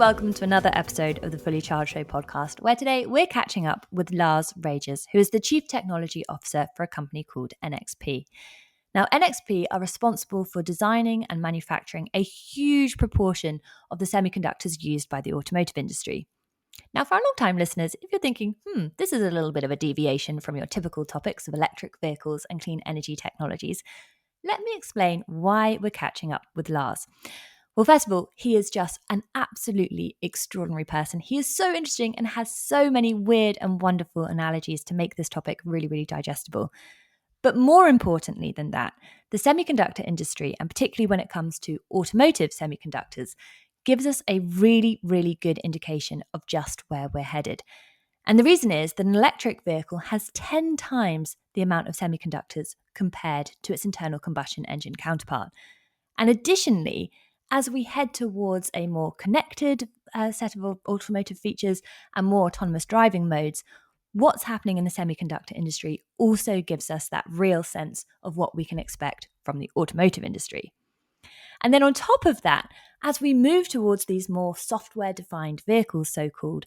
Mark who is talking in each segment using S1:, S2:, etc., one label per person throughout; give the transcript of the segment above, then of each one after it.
S1: welcome to another episode of the Fully Charged Show podcast, where today we're catching up with Lars Reger, who is the Chief Technology Officer for a company called NXP. Now, NXP are responsible for designing and manufacturing a huge proportion of the semiconductors used by the automotive industry. Now, for our long-time listeners, if you're thinking, this is a little bit of a deviation from your typical topics of electric vehicles and clean energy technologies, let me explain why we're catching up with Lars. Well, first of all, he is just an absolutely extraordinary person. He is so interesting and has so many weird and wonderful analogies to make this topic really, really digestible. But more importantly than that, the semiconductor industry, and particularly when it comes to automotive semiconductors, gives us a really, really good indication of just where we're headed. And the reason is that an electric vehicle has 10 times the amount of semiconductors compared to its internal combustion engine counterpart. And additionally, as we head towards a more connected set of automotive features and more autonomous driving modes, what's happening in the semiconductor industry also gives us that real sense of what we can expect from the automotive industry. And then on top of that, as we move towards these more software-defined vehicles, so-called,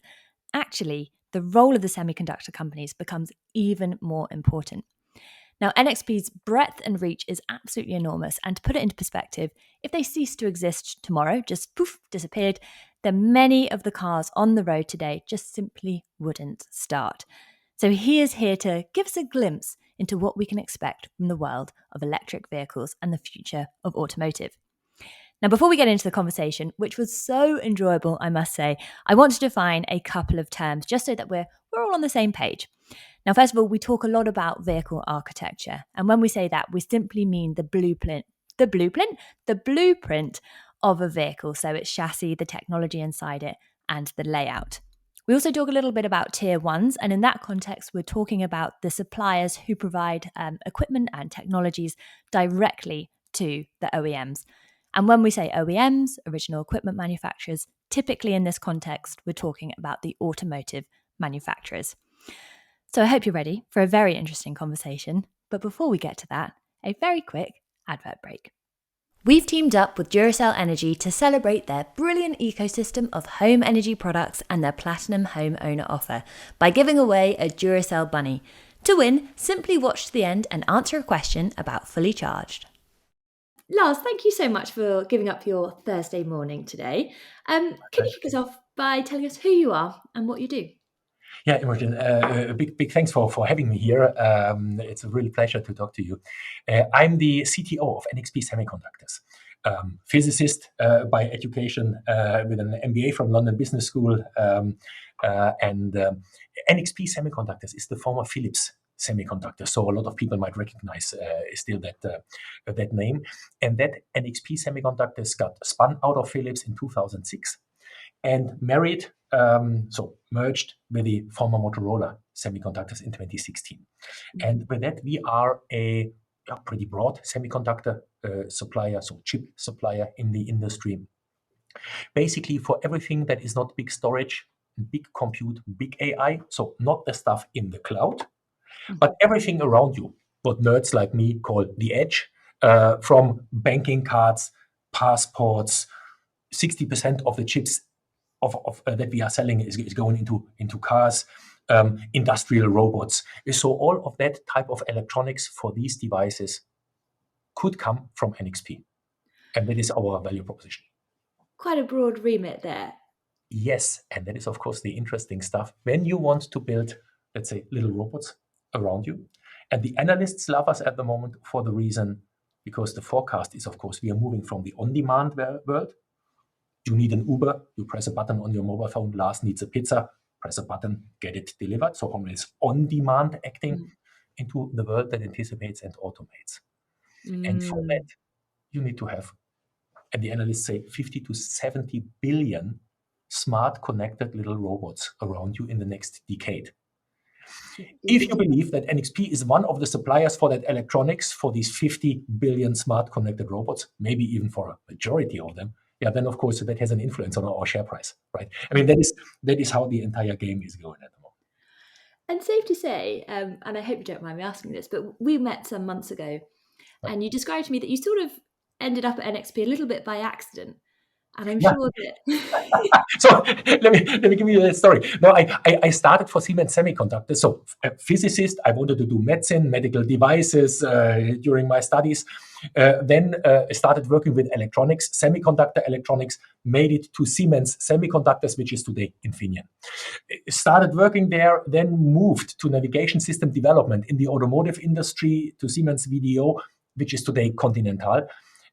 S1: actually, the role of the semiconductor companies becomes even more important. Now, NXP's breadth and reach is absolutely enormous, and to put it into perspective, if they ceased to exist tomorrow, just poof, disappeared, then many of the cars on the road today just simply wouldn't start. So he is here to give us a glimpse into what we can expect from the world of electric vehicles and the future of automotive. Now, before we get into the conversation, which was so enjoyable, I must say, I want to define a couple of terms just so that we're all on the same page. Now, first of all, we talk a lot about vehicle architecture. And when we say that, we simply mean the blueprint of a vehicle. So its chassis, the technology inside it, and the layout. We also talk a little bit about tier ones. And in that context, we're talking about the suppliers who provide equipment and technologies directly to the OEMs. And when we say OEMs, original equipment manufacturers, typically in this context, we're talking about the automotive manufacturers. So I hope you're ready for a very interesting conversation. But before we get to that, a very quick advert break. We've teamed up with Duracell Energy to celebrate their brilliant ecosystem of home energy products and their Platinum Home Owner offer by giving away a Duracell Bunny. To win, simply watch to the end and answer a question about Fully Charged. Lars, thank you so much for giving up your Thursday morning today. Can you kick us off by telling us who you are and what you do?
S2: Yeah, Imogen, big thanks for having me here. It's a really pleasure to talk to you. I'm the CTO of NXP Semiconductors, physicist by education with an MBA from London Business School. And NXP Semiconductors is the former Philips Semiconductor, so a lot of people might recognize still that name. And that NXP Semiconductors got spun out of Philips in 2006 and merged with the former Motorola Semiconductors in 2016. And with that, we are a pretty broad semiconductor supplier, so chip supplier in the industry. Basically for everything that is not big storage, big compute, big AI, so not the stuff in the cloud, but everything around you, what nerds like me call the edge, from banking cards, passports. 60% of the chips that we are selling is going into cars, industrial robots. So all of that type of electronics for these devices could come from NXP. And that is our value proposition.
S1: Quite a broad remit there.
S2: Yes, and that is, of course, the interesting stuff. When you want to build, let's say, little robots around you, and the analysts love us at the moment for the reason, because the forecast is, of course, we are moving from the on-demand world. You need an Uber, you press a button on your mobile phone. Lars needs a pizza, press a button, get it delivered. So from this on-demand acting into the world that anticipates and automates. And for that, you need to have, and the analysts say, 50 to 70 billion smart connected little robots around you in the next decade. If you believe that NXP is one of the suppliers for that electronics, for these 50 billion smart connected robots, maybe even for a majority of them, then of course that has an influence on our share price, right? I mean, that is how the entire game is going at the moment.
S1: And safe to say, and I hope you don't mind me asking this, but we met some months ago, and you described to me that you sort of ended up at NXP a little bit by accident. And I'm
S2: Yeah.
S1: sure that
S2: So let me give you a story. No, I started for Siemens Semiconductors. So a physicist, I wanted to do medicine, medical devices during my studies. Then I started working with electronics, semiconductor electronics, made it to Siemens Semiconductors, which is today Infineon. Started working there, then moved to navigation system development in the automotive industry to Siemens VDO, which is today Continental,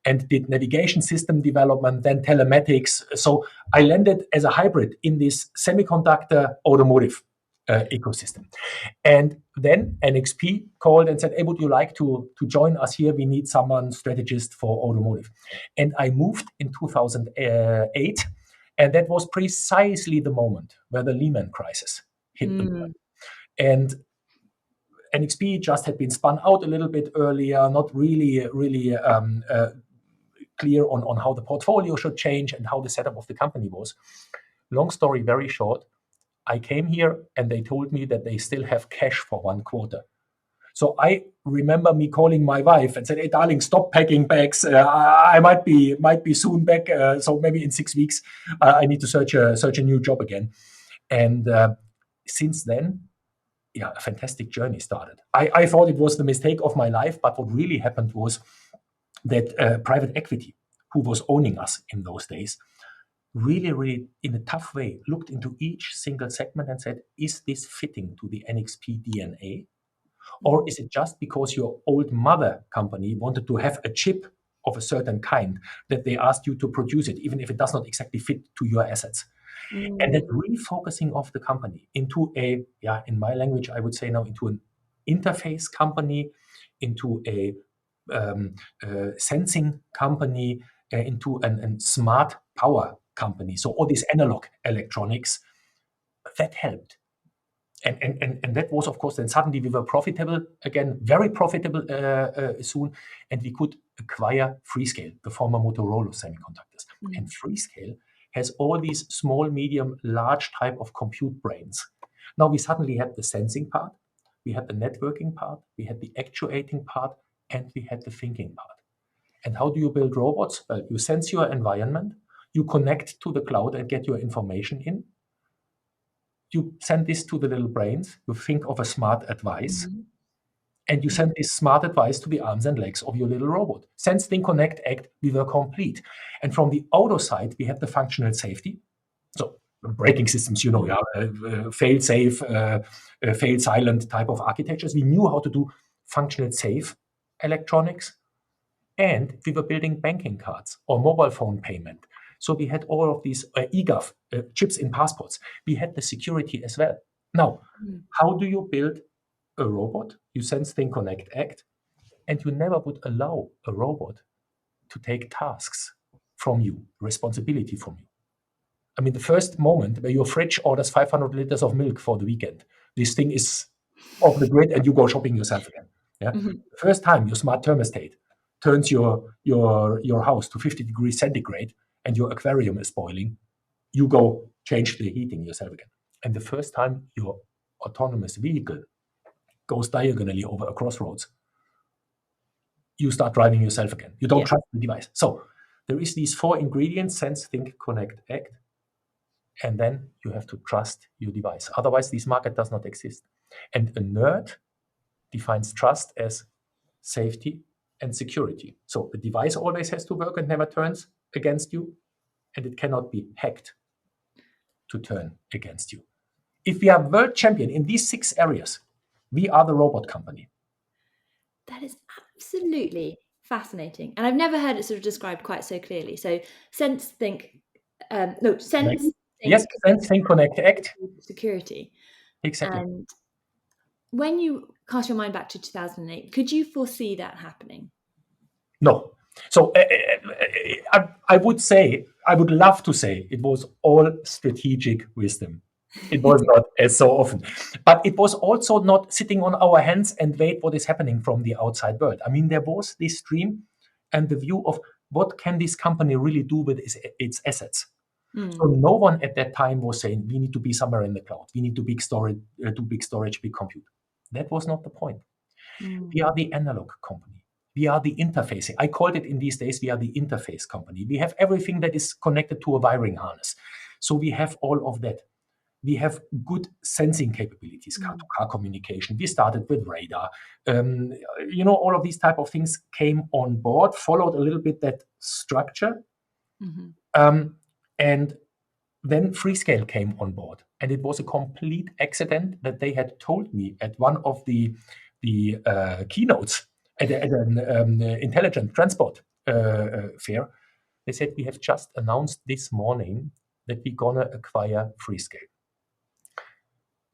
S2: and did navigation system development, then telematics. So I landed as a hybrid in this semiconductor automotive ecosystem. And then NXP called and said, hey, would you like to join us here? We need someone strategist for automotive. And I moved in 2008. And that was precisely the moment where the Lehman crisis hit the world. And NXP just had been spun out a little bit earlier, not really clear on how the portfolio should change and how the setup of the company was. Long story very short, I came here and they told me that they still have cash for 1 quarter. So I remember me calling my wife and said, "Hey, darling, stop packing bags. I might be soon back. So maybe in 6 weeks, I need to search a new job again." And since then, yeah, a fantastic journey started. I thought it was the mistake of my life, but what really happened was that private equity, who was owning us in those days, really, in a tough way, looked into each single segment and said, is this fitting to the NXP DNA? Or is it just because your old mother company wanted to have a chip of a certain kind that they asked you to produce it, even if it does not exactly fit to your assets? And that refocusing of the company into in my language, I would say now into an interface company, into a sensing company, into a smart power company. So all these analog electronics, that helped. And that was, of course, then suddenly we were profitable again, very profitable soon, and we could acquire Freescale, the former Motorola Semiconductors. And Freescale has all these small, medium, large type of compute brains. Now we suddenly had the sensing part, we had the networking part, we had the actuating part, and we had the thinking part. And how do you build robots? Well, you sense your environment, you connect to the cloud and get your information in. You send this to the little brains, you think of a smart advice, and you send this smart advice to the arms and legs of your little robot. Sense, think, connect, act, we were complete. And from the auto side, we have the functional safety. So braking systems, fail safe, fail silent type of architectures. We knew how to do functional safe electronics. And we were building banking cards or mobile phone payment. So we had all of these eGov chips in passports. We had the security as well. Now, how do you build a robot? You sense, think, connect, act, and you never would allow a robot to take tasks from you, responsibility from you. I mean, the first moment where your fridge orders 500 liters of milk for the weekend, this thing is off the grid and you go shopping yourself again. Yeah. The first time your smart thermostat turns your house to 50 degrees centigrade and your aquarium is boiling, you go change the heating yourself again. And the first time your autonomous vehicle goes diagonally over a crossroads, you start driving yourself again. You don't trust the device. So there is these 4 ingredients: sense, think, connect, act. And then you have to trust your device. Otherwise, this market does not exist. And a nerd defines trust as safety and security. So the device always has to work and never turns against you, and it cannot be hacked to turn against you. If we are world champion in these 6 areas, we are the robot company.
S1: That is absolutely fascinating. And I've never heard it sort of described quite so clearly. So sense, think, sense, think,
S2: yes, sense, think, connect, act.
S1: Security.
S2: Exactly.
S1: And when you cast your mind back to 2008, could you foresee that happening?
S2: No. So I would say, I would love to say it was all strategic wisdom. It was not as so often. But it was also not sitting on our hands and wait what is happening from the outside world. I mean, there was this dream and the view of what can this company really do with its assets. So no one at that time was saying, we need to be somewhere in the cloud. We need to do big storage, big compute. That was not the point. We are the analog company. We are the interfacing. I called it in these days, we are the interface company. We have everything that is connected to a wiring harness. So we have all of that. We have good sensing capabilities, car-to-car communication. We started with radar. All of these type of things came on board, followed a little bit that structure. And then Freescale came on board. And it was a complete accident that they had told me at one of the keynotes at an intelligent transport fair. They said, we have just announced this morning that we're going to acquire Freescale.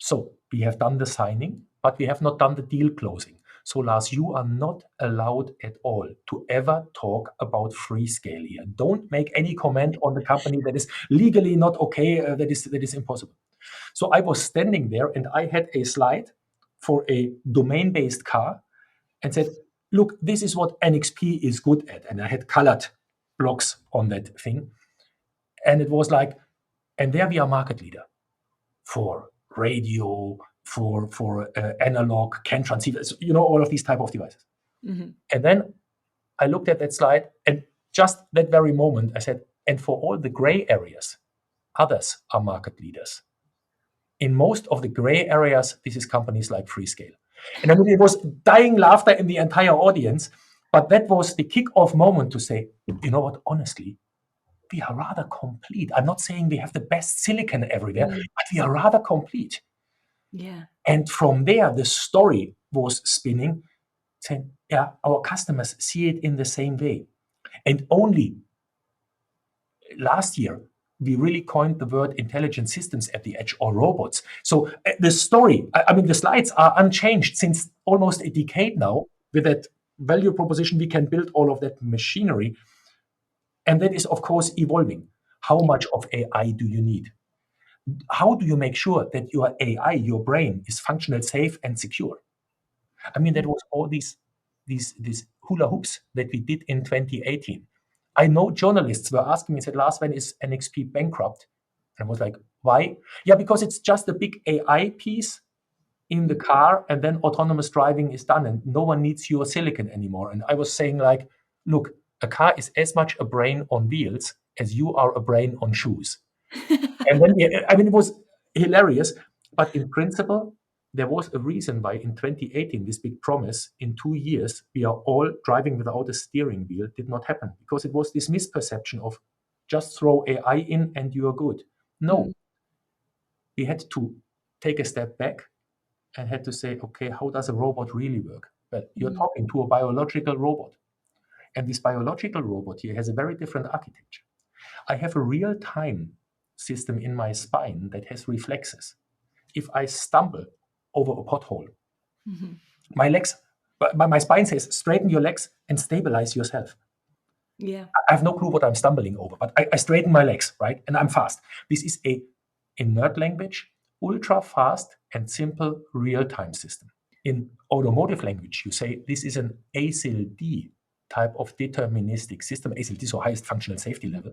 S2: So we have done the signing, but we have not done the deal closing. So Lars, you are not allowed at all to ever talk about Freescale here. Don't make any comment on the company that is legally not okay. That is impossible. So I was standing there and I had a slide for a domain-based car and said, look, this is what NXP is good at. And I had colored blocks on that thing. And it was like, and there we are market leader for radio, for analog, CAN transceivers, all of these type of devices. And then I looked at that slide, and just that very moment, I said, and for all the gray areas, others are market leaders. In most of the gray areas, this is companies like Freescale. And I mean, it was dying laughter in the entire audience, but that was the kick-off moment to say, you know what, honestly, we are rather complete. I'm not saying we have the best silicon everywhere, but we are rather complete.
S1: Yeah.
S2: And from there, the story was spinning, saying, yeah, our customers see it in the same way. And only last year, we really coined the word intelligent systems at the edge, or robots. So the story, I mean, the slides are unchanged since almost a decade now. With that value proposition, we can build all of that machinery. And that is, of course, evolving. How much of AI do you need? How do you make sure that your AI, your brain, is functional, safe, and secure? I mean, that was all these hula hoops that we did in 2018. I know journalists were asking me, said, Lars, when is NXP bankrupt? And I was like, why? Yeah, because it's just a big AI piece in the car, and then autonomous driving is done, and no one needs your silicon anymore. And I was saying, like, look, a car is as much a brain on wheels as you are a brain on shoes. And then, I mean, it was hilarious. But in principle, there was a reason why in 2018, this big promise, in 2 years, we are all driving without a steering wheel, did not happen. Because it was this misperception of just throw AI in and you are good. No, we had to take a step back and had to say, okay, how does a robot really work? Well, you're talking to a biological robot. And this biological robot here has a very different architecture. I have a real-time system in my spine that has reflexes. If I stumble over a pothole, my legs, my spine says, straighten your legs and stabilize yourself.
S1: Yeah.
S2: I have no clue what I'm stumbling over, but I straighten my legs, right? And I'm fast. This is a, in nerd language, ultra fast and simple real-time system. In automotive language, you say this is an ASIL-D type of deterministic system, ASIL-D, so highest functional safety level,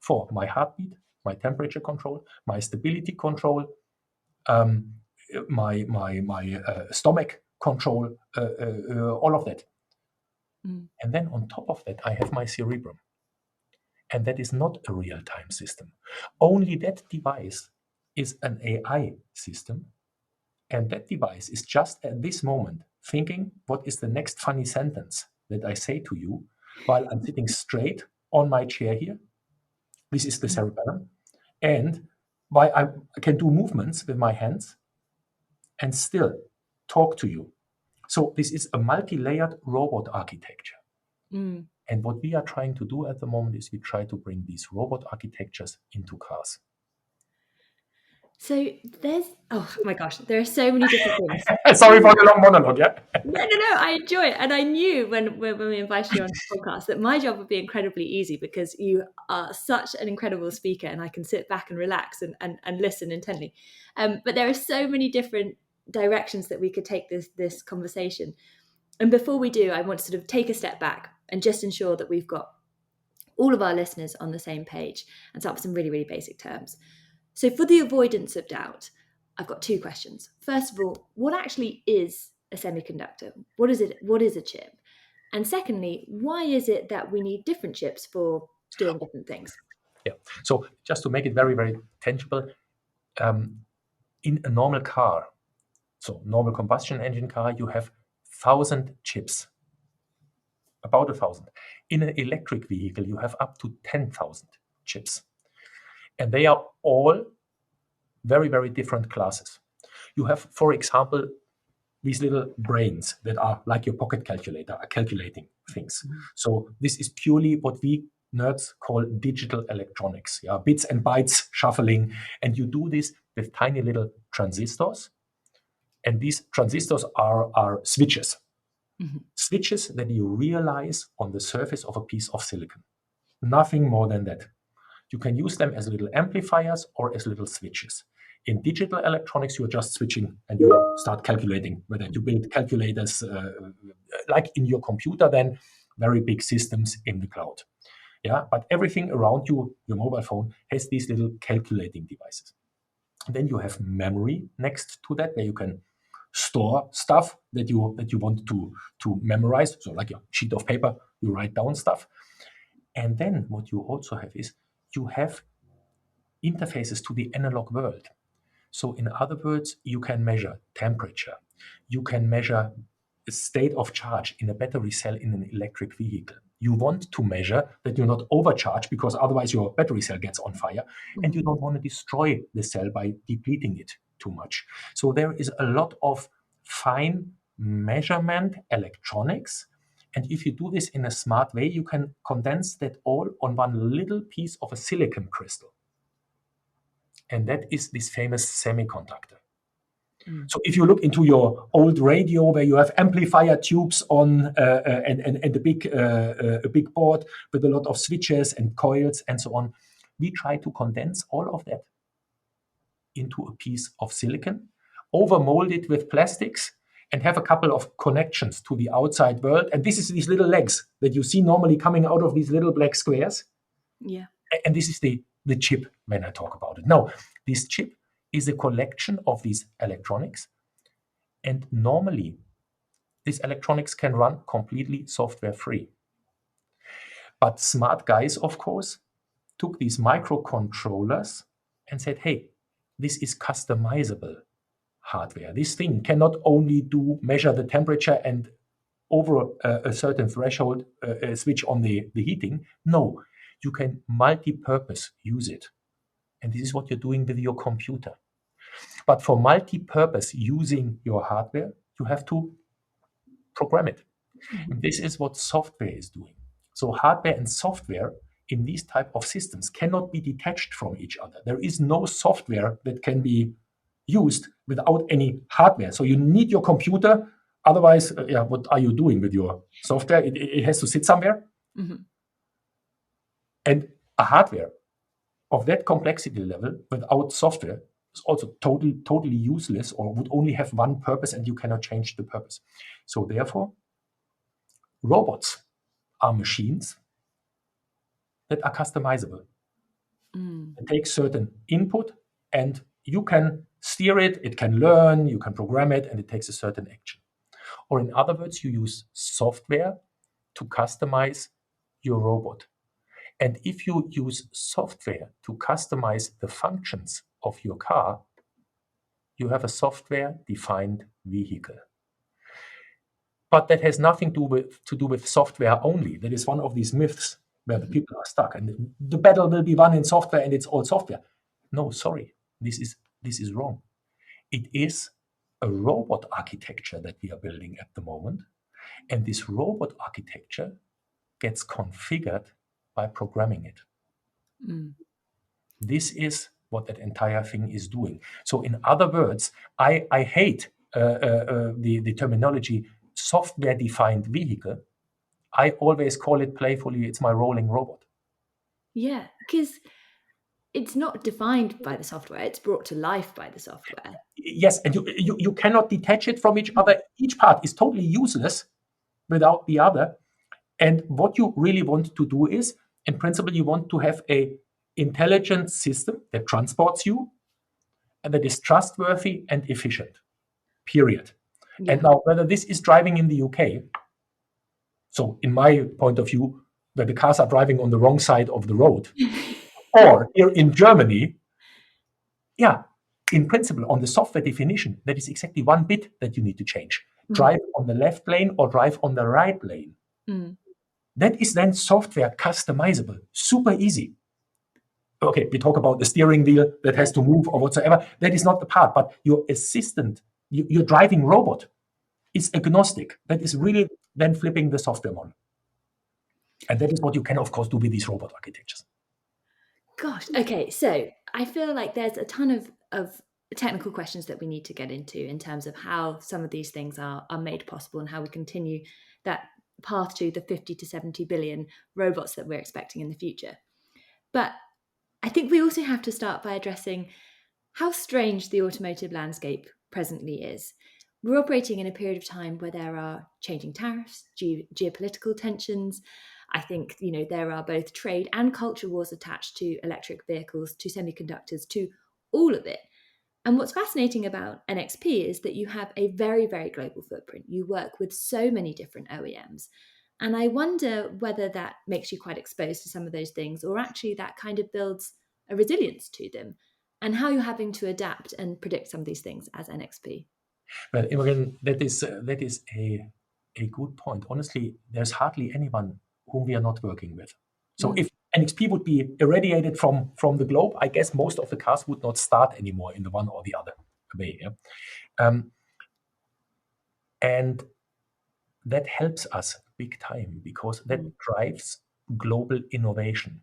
S2: for my heartbeat, my temperature control, my stability control, my stomach control, all of that. And then on top of that, I have my cerebrum. And that is not a real-time system. Only that device is an AI system. And that device is just at this moment thinking, what is the next funny sentence that I say to you while I'm sitting straight on my chair here? This is the cerebellum. And why I can do movements with my hands and still talk to you. So this is a multi-layered robot architecture. And what we are trying to do at the moment is we try to bring these robot architectures into cars.
S1: So there's, oh my gosh, there are so many different things.
S2: Sorry for the long monologue, yeah?
S1: No, I enjoy it. And I knew when we invited you on the podcast that my job would be incredibly easy because you are such an incredible speaker and I can sit back and relax and listen intently. But there are so many different directions that we could take this conversation. And before we do, I want to sort of take a step back and just ensure that we've got all of our listeners on the same page and start with some really, really basic terms. So for the avoidance of doubt, I've got 2 questions. First of all, what actually is a semiconductor? What is it? What is a chip? And secondly, why is it that we need different chips for doing different things?
S2: Yeah. So just to make it very, very tangible, in a normal car, so normal combustion engine car, you have 1,000 chips, about 1,000. In an electric vehicle, you have up to 10,000 chips. And they are all very, very different classes. You have, for example, these little brains that are like your pocket calculator, are calculating things. So this is purely what we nerds call digital electronics, bits and bytes shuffling. And you do this with tiny little transistors. And these transistors are switches. Switches that you realize on the surface of a piece of silicon. Nothing more than that. You can use them as little amplifiers or as little switches. In digital electronics, you're just switching and you start calculating, whether you build calculators like in your computer, then very big systems in the cloud. Yeah, but everything around you, your mobile phone, has these little calculating devices. And then you have memory next to that, where you can store stuff that you want to memorize. So like a sheet of paper, you write down stuff. And then what you also have is you have interfaces to the analog world. So in other words, you can measure temperature. You can measure the state of charge in a battery cell in an electric vehicle. You want to measure that you're not overcharged, because otherwise your battery cell gets on fire, and you don't want to destroy the cell by depleting it too much. So there is a lot of fine measurement electronics. And if you do this in a smart way, you can condense that all on one little piece of a silicon crystal. And that is this famous semiconductor. So if you look into your old radio, where you have amplifier tubes on and a big board with a lot of switches and coils and so on, we try to condense all of that into a piece of silicon, overmold it with plastics, and have a couple of connections to the outside world. And this is these little legs that you see normally coming out of these little black squares.
S1: Yeah.
S2: And this is the chip when I talk about it. Now, this chip is a collection of these electronics. And normally, these electronics can run completely software free. But smart guys, of course, took these microcontrollers and said, hey, this is customizable hardware. This thing cannot only measure the temperature and over a certain threshold switch on the heating. No, you can multi-purpose use it. And this is what you're doing with your computer. But for multi-purpose using your hardware, you have to program it. And this is what software is doing. So hardware and software in these type of systems cannot be detached from each other. There is no software that can be used without any hardware. So you need your computer. Otherwise, what are you doing with your software? It has to sit somewhere. And a hardware of that complexity level without software is also totally useless, or would only have one purpose, and you cannot change the purpose. So therefore, robots are machines that are customizable. It takes certain input, and you can steer it, it can learn, you can program it, and it takes a certain action. Or in other words, you use software to customize your robot. And if you use software to customize the functions of your car, you have a software-defined vehicle. But that has nothing to do with software only. That is one of these myths where the people are stuck. And the battle will be won in software, and it's all software. No, sorry, this is wrong. It is a robot architecture that we are building at the moment. And this robot architecture gets configured by programming it. This is what that entire thing is doing. So in other words, I hate the terminology software-defined vehicle. I always call it playfully, it's my rolling robot.
S1: Yeah, because it's not defined by the software, it's brought to life by the software.
S2: Yes, and you cannot detach it from each other. Each part is totally useless without the other. And what you really want to do is, in principle, you want to have a intelligent system that transports you and that is trustworthy and efficient, period.
S1: Yeah.
S2: And now, whether this is driving in the UK So in my point of view, where the cars are driving on the wrong side of the road, or here in Germany, yeah, in principle, on the software definition, that is exactly one bit that you need to change. Drive on the left lane or drive on the right lane. That is then software customizable, super easy. Okay, we talk about the steering wheel that has to move or whatsoever. That is not the part, but your assistant, your driving robot is agnostic. That is really then flipping the software model. And that is what you can, of course, do with these robot architectures.
S1: Gosh, okay. So I feel like there's a ton of technical questions that we need to get into in terms of how some of these things are made possible and how we continue that path to the 50 to 70 billion robots that we're expecting in the future. But I think we also have to start by addressing how strange the automotive landscape presently is. We're operating in a period of time where there are changing tariffs, geopolitical tensions. I think, there are both trade and culture wars attached to electric vehicles, to semiconductors, to all of it. And what's fascinating about NXP is that you have a very, very global footprint. You work with so many different OEMs. And I wonder whether that makes you quite exposed to some of those things, or actually that kind of builds a resilience to them, and how you're having to adapt and predict some of these things as NXP.
S2: Well, Imogen, that is a good point. Honestly, there's hardly anyone whom we are not working with. So if NXP would be irradiated from the globe, I guess most of the cars would not start anymore in the one or the other way. Yeah? And that helps us big time because that drives global innovation.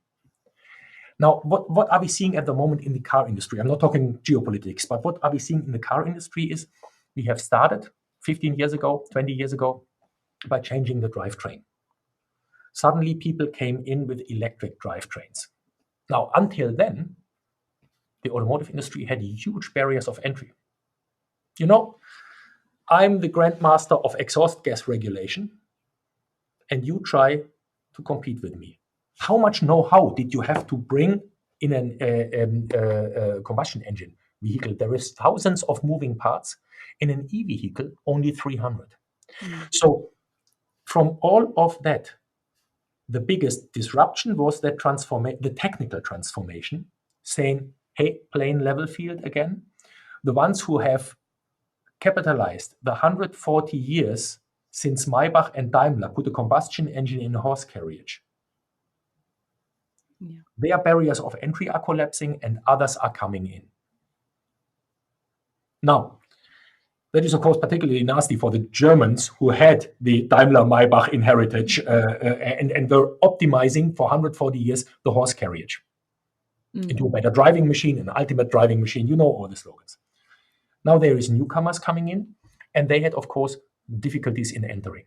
S2: Now, what are we seeing at the moment in the car industry? I'm not talking geopolitics, but what are we seeing in the car industry is we have started 15 years ago, 20 years ago, by changing the drivetrain. Suddenly, people came in with electric drivetrains. Now, until then, the automotive industry had huge barriers of entry. I'm the grandmaster of exhaust gas regulation, and you try to compete with me. How much know-how did you have to bring in a combustion engine vehicle? There is thousands of moving parts. In an e-vehicle, only 300. So from all of that, the biggest disruption was that the technical transformation, saying, hey, plain level field again. The ones who have capitalized the 140 years since Maybach and Daimler put a combustion engine in a horse carriage. Yeah. Their barriers of entry are collapsing and others are coming in. Now, that is, of course, particularly nasty for the Germans who had the Daimler-Maybach in heritage and were optimizing for 140 years the horse carriage into a better driving machine, an ultimate driving machine. You know all the slogans. Now there is newcomers coming in, and they had, of course, difficulties in entering.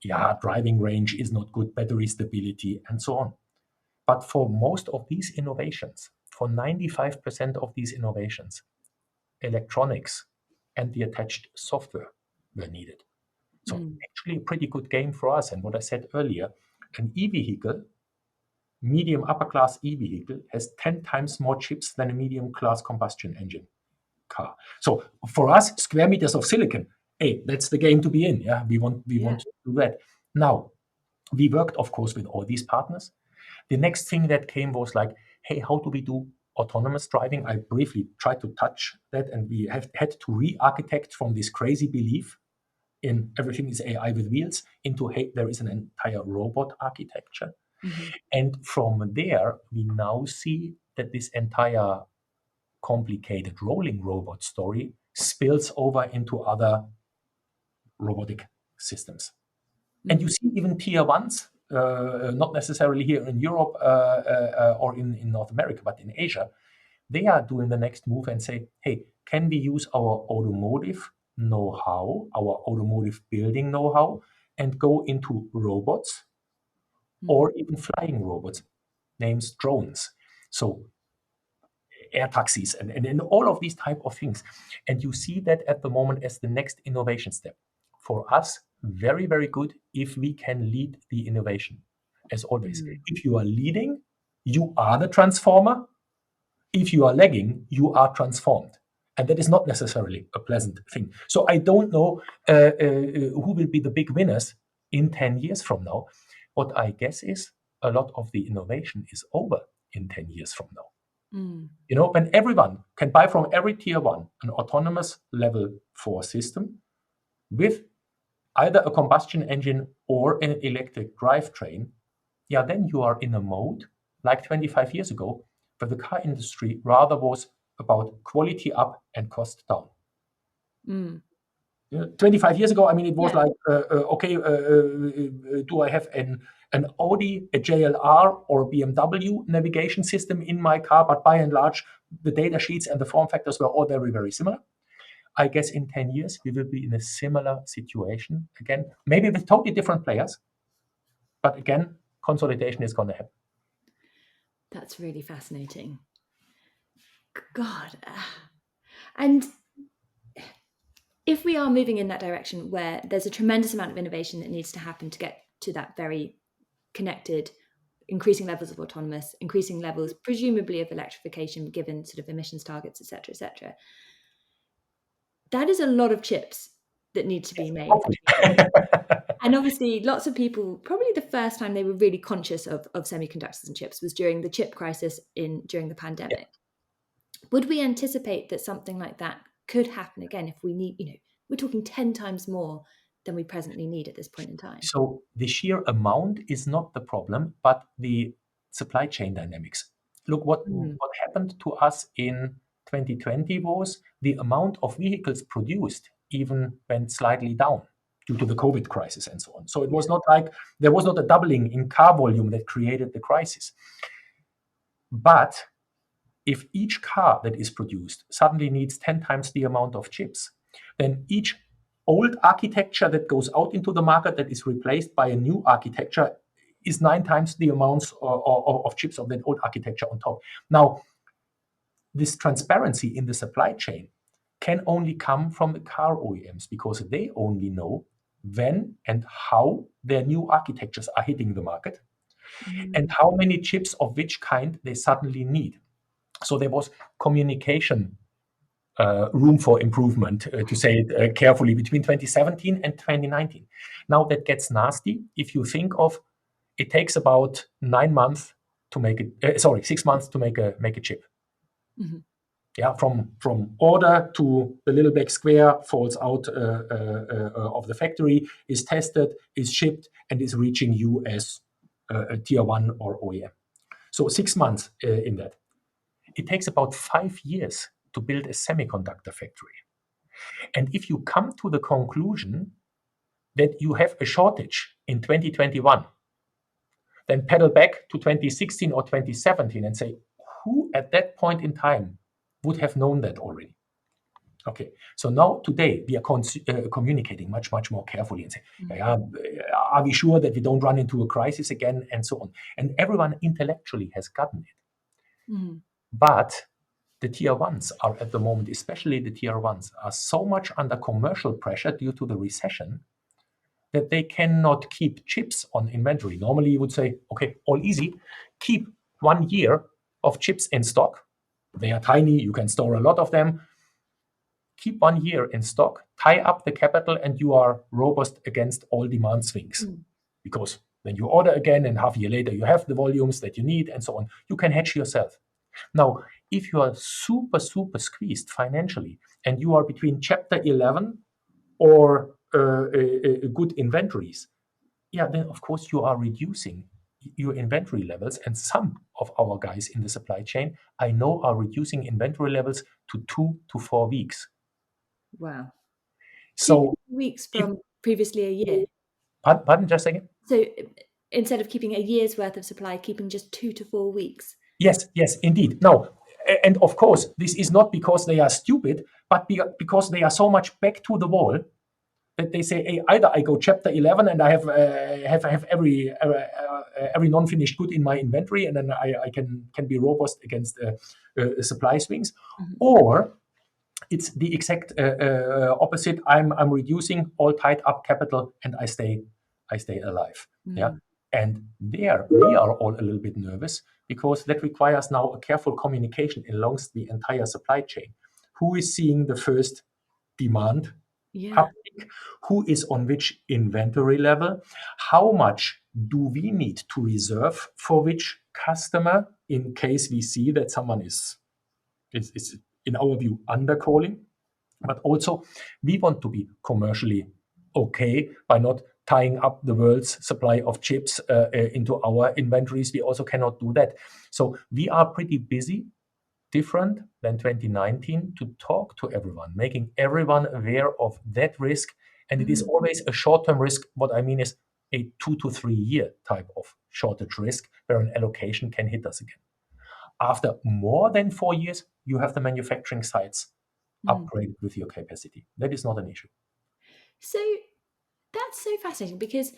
S2: Yeah, driving range is not good, battery stability, and so on. But for most of these innovations, for 95% of these innovations, electronics and the attached software were needed. So actually a pretty good game for us. And what I said earlier, an e-vehicle, medium upper class e-vehicle, has 10 times more chips than a medium class combustion engine car. So for us, square meters of silicon, hey, that's the game to be in. Yeah, we want to do that. Now, we worked, of course, with all these partners. The next thing that came was like, hey, how do we do autonomous driving? I briefly tried to touch that, and we have had to re-architect from this crazy belief in everything is AI with wheels into, hey, there is an entire robot architecture. And from there, we now see that this entire complicated rolling robot story spills over into other robotic systems. And you see even tier ones, not necessarily here in Europe or in North America, but in Asia, they are doing the next move and say, hey, can we use our automotive know-how, our automotive building know-how, and go into robots or even flying robots, names drones. So air taxis and all of these type of things. And you see that at the moment as the next innovation step. For us, very, very good if we can lead the innovation. As always, if you are leading, you are the transformer. If you are lagging, you are transformed. And that is not necessarily a pleasant thing. So I don't know who will be the big winners, in 10 years from now. What I guess is a lot of the innovation is over in 10 years from now. When everyone can buy from every tier one an autonomous level 4 system with either a combustion engine or an electric drivetrain, then you are in a mode like 25 years ago, where the car industry rather was about quality up and cost down. 25 years ago, it was like, do I have an Audi, a JLR, or a BMW navigation system in my car? But by and large, the data sheets and the form factors were all very, very similar. I guess in 10 years, we will be in a similar situation again, maybe with totally different players. But again, consolidation is going to happen.
S1: That's really fascinating. God. And if we are moving in that direction where there's a tremendous amount of innovation that needs to happen to get to that very connected, increasing levels of autonomous, increasing levels, presumably, of electrification, given sort of emissions targets, et cetera, that is a lot of chips that need to be made. And obviously, lots of people, probably the first time they were really conscious of semiconductors and chips was during the chip crisis during the pandemic. Yeah. Would we anticipate that something like that could happen again if we need, we're talking 10 times more than we presently need at this point in time?
S2: So the sheer amount is not the problem, but the supply chain dynamics. Look, what happened to us in 2020 was the amount of vehicles produced even went slightly down due to the COVID crisis and so on. So it was not like there was not a doubling in car volume that created the crisis. But if each car that is produced suddenly needs 10 times the amount of chips, then each old architecture that goes out into the market that is replaced by a new architecture is 9 times the amounts of chips of that old architecture on top. Now, this transparency in the supply chain can only come from the car OEMs because they only know when and how their new architectures are hitting the market and how many chips of which kind they suddenly need. So there was communication room for improvement, to say it carefully, between 2017 and 2019. Now that gets nasty. If you think of, it takes about 9 months to make it. 6 months to make a chip. Yeah, from order to the little black square falls out of the factory, is tested, is shipped, and is reaching you as a tier 1 or OEM. So 6 months in that. It takes about 5 years to build a semiconductor factory. And if you come to the conclusion that you have a shortage in 2021, then pedal back to 2016 or 2017 and say, who at that point in time would have known that already? Okay, so now today we are communicating much, much more carefully and say, are we sure that we don't run into a crisis again, and so on. And everyone intellectually has gotten it. But the tier ones are at the moment, especially the tier ones, are so much under commercial pressure due to the recession that they cannot keep chips on inventory. Normally you would say, okay, all easy, keep 1 year of chips in stock. They are tiny, you can store a lot of them. Keep 1 year in stock, tie up the capital, and you are robust against all demand swings. Because when you order again and half a year later, you have the volumes that you need and so on, you can hedge yourself. Now, if you are super, super squeezed financially and you are between chapter 11 or good inventories, then of course you are reducing your inventory levels. And some of our guys in the supply chain, I know, are reducing inventory levels to 2 to 4 weeks.
S1: Wow.
S2: So
S1: 2 weeks from previously a year.
S2: Pardon, just a second.
S1: So instead of keeping a year's worth of supply, keeping just 2 to 4 weeks.
S2: Yes, indeed. Now, and of course, this is not because they are stupid, but because they are so much back to the wall that they say, hey, either I go chapter 11 and I have every non-finished good in my inventory, and then I can be robust against supply swings, or it's the exact opposite. I'm reducing all tied up capital and I stay alive. Yeah. And there we are all a little bit nervous because that requires now a careful communication along the entire supply chain. Who is seeing the first demand uptick who is on which inventory level, how much do we need to reserve for which customer in case we see that someone is in our view undercalling. But also we want to be commercially okay by not tying up the world's supply of chips into our inventories. We also cannot do that. So we are pretty busy, different than 2019, to talk to everyone, making everyone aware of that risk. And it is always a short-term risk. What I mean is a 2 to 3 year type of shortage risk where an allocation can hit us again. After more than 4 years, you have the manufacturing sites upgraded with your capacity. That is not an issue.
S1: So that's so fascinating, because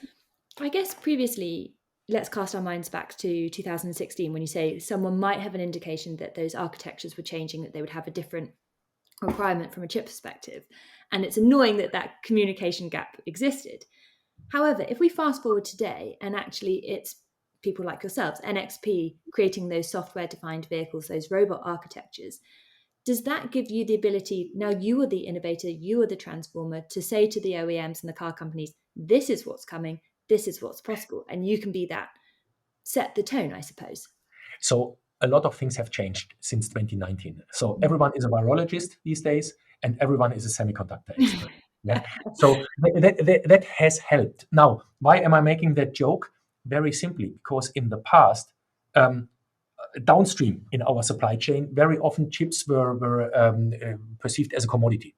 S1: I guess previously, let's cast our minds back to 2016 when you say someone might have an indication that those architectures were changing, that they would have a different requirement from a chip perspective. And it's annoying that that communication gap existed. However, if we fast forward today, and actually it's people like yourselves, NXP, creating those software-defined vehicles, those robot architectures, does that give you the ability, now you are the innovator, you are the transformer, to say to the OEMs and the car companies, this is what's coming, this is what's possible, and you can be that, set the tone, I suppose?
S2: So a lot of things have changed since 2019. So everyone is a virologist these days, and everyone is a semiconductor expert. Yeah. So that has helped. Now, why am I making that joke? Very simply, because in the past, downstream in our supply chain, very often chips were perceived as a commodity.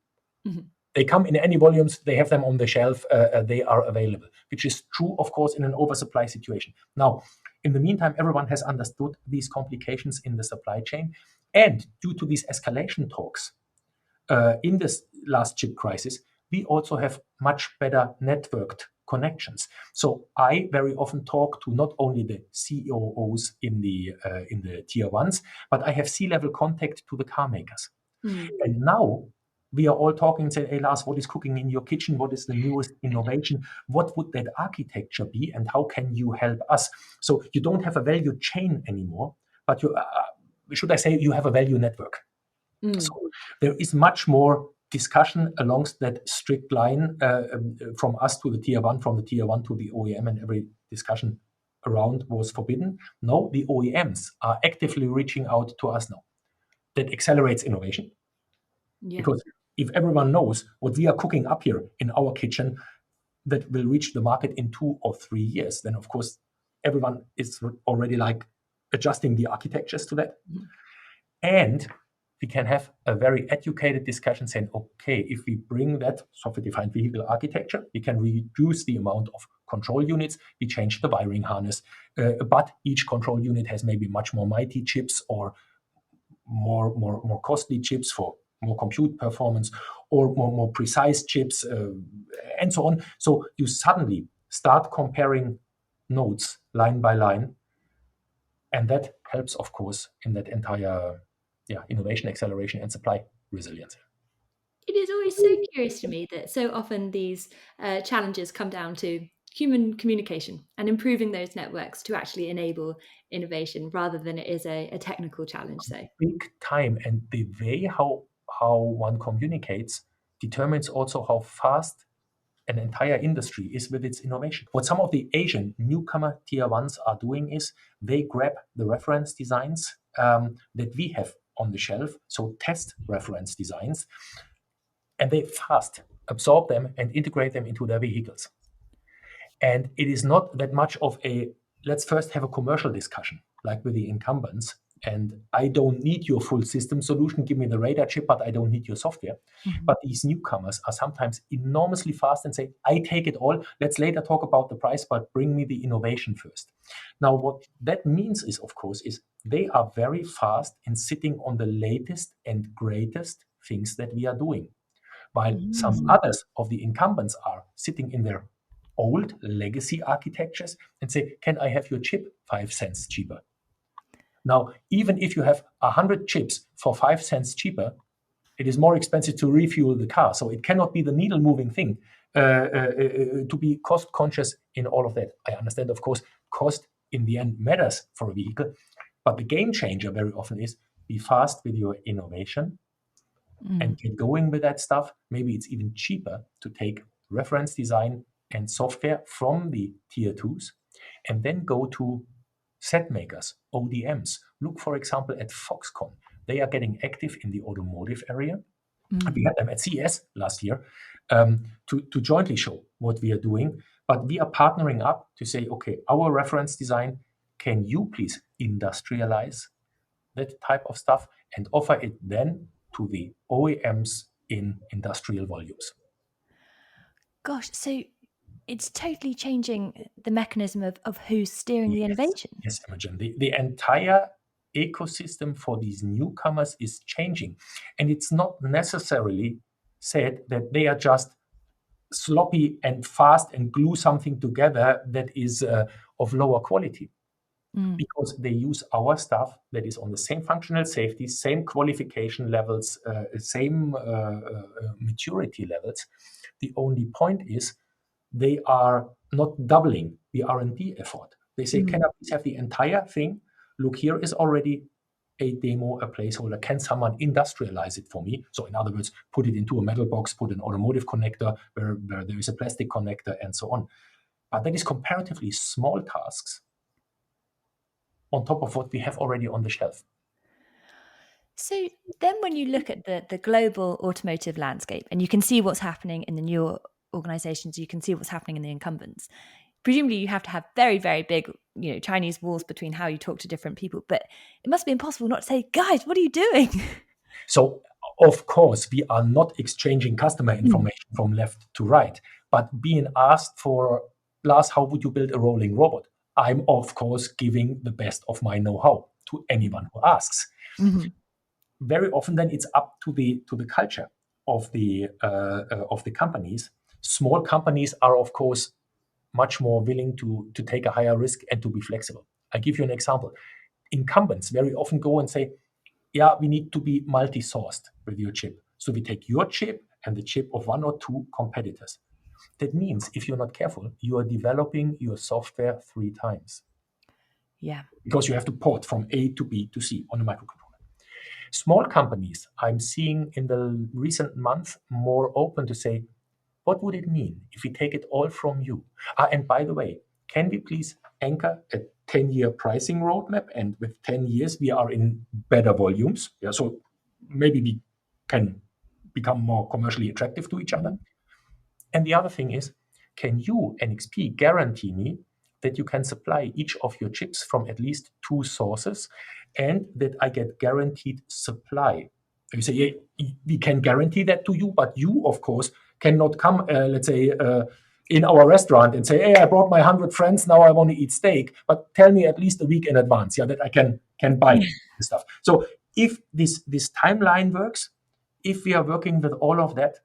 S2: They come in any volumes, they have them on the shelf, they are available, which is true, of course, in an oversupply situation. Now, in the meantime, everyone has understood these complications in the supply chain. And due to these escalation talks in this last chip crisis, we also have much better networked connections. So I very often talk to not only the COOs in the tier ones, but I have C-level contact to the car makers. And now we are all talking and saying, hey, Lars, what is cooking in your kitchen? What is the newest innovation? What would that architecture be? And how can you help us? So you don't have a value chain anymore, but you, should I say, you have a value network. So there is much more discussion alongst that strict line from us to the tier one, from the tier one to the OEM, and every discussion around was forbidden. No, the OEMs are actively reaching out to us now. That accelerates innovation. Yeah. Because if everyone knows what we are cooking up here in our kitchen that will reach the market in 2 or 3 years, then of course everyone is already like adjusting the architectures to that. And we can have a very educated discussion saying, okay, if we bring that software-defined vehicle architecture, we can reduce the amount of control units, we change the wiring harness, but each control unit has maybe much more mighty chips or more costly chips for more compute performance, or more precise chips, and so on. So you suddenly start comparing nodes line by line, and that helps, of course, in that entire innovation acceleration and supply resilience.
S1: It is always so curious to me that so often these challenges come down to human communication and improving those networks to actually enable innovation, rather than it is a technical challenge. So
S2: big time, and the way how one communicates determines also how fast an entire industry is with its innovation. What some of the Asian newcomer tier ones are doing is they grab the reference designs that we have on the shelf, so test reference designs, and they fast absorb them and integrate them into their vehicles. And it is not that much of a, let's first have a commercial discussion, like with the incumbents. And I don't need your full system solution. Give me the radar chip, but I don't need your software. But these newcomers are sometimes enormously fast and say, I take it all. Let's later talk about the price, but bring me the innovation first. Now, what that means is, of course, is they are very fast in sitting on the latest and greatest things that we are doing. While some others of the incumbents are sitting in their old legacy architectures and say, can I have your chip 5 cents cheaper? Now, even if you have 100 chips for 5 cents cheaper, it is more expensive to refuel the car. So it cannot be the needle moving thing to be cost conscious in all of that. I understand, of course, cost in the end matters for a vehicle, but the game changer very often is be fast with your innovation and get going with that stuff. Maybe it's even cheaper to take reference design and software from the tier twos, and then go to set makers, ODMs. Look, for example, at Foxconn. They are getting active in the automotive area. We had them at CES last year to jointly show what we are doing. But we are partnering up to say, okay, our reference design, can you please industrialize that type of stuff and offer it then to the OEMs in industrial volumes?
S1: Gosh, so it's totally changing the mechanism of who's steering the innovation.
S2: Yes, Imogen. The entire ecosystem for these newcomers is changing. And it's not necessarily said that they are just sloppy and fast and glue something together that is of lower quality. Because they use our stuff that is on the same functional safety, same qualification levels, same maturity levels. The only point is they are not doubling the R&D effort. They say, can I please have the entire thing? Look, here is already a demo, a placeholder. Can someone industrialize it for me? So in other words, put it into a metal box, put an automotive connector where there is a plastic connector and so on. But that is comparatively small tasks on top of what we have already on the shelf.
S1: So then when you look at the global automotive landscape and you can see what's happening in the newer organizations, you can see what's happening in the incumbents. Presumably you have to have very, very big, Chinese walls between how you talk to different people, but it must be impossible not to say, guys, what are you doing?
S2: So of course, we are not exchanging customer information from left to right, but being asked for, Lars, how would you build a rolling robot? I'm of course giving the best of my know-how to anyone who asks. Very often, then it's up to the culture of the companies. Small companies are of course much more willing to take a higher risk and to be flexible. I give you an example. Incumbents very often go and say, yeah, we need to be multi-sourced with your chip. So we take your chip and the chip of one or two competitors. That means if you're not careful, you are developing your software 3 times.
S1: Yeah.
S2: Because you have to port from A to B to C on a microcontroller. Small companies, I'm seeing in the recent month more open to say, what would it mean if we take it all from you? And by the way, can we please anchor a 10-year pricing roadmap? And with 10 years, we are in better volumes. Yeah, so maybe we can become more commercially attractive to each other. And the other thing is, can you, NXP, guarantee me that you can supply each of your chips from at least 2 sources and that I get guaranteed supply? You say, yeah, we can guarantee that to you, but you, of course, cannot come, let's say, in our restaurant and say, hey, I brought my 100 friends, now I want to eat steak, but tell me at least a week in advance, that I can buy the stuff. So if this timeline works, if we are working with all of that,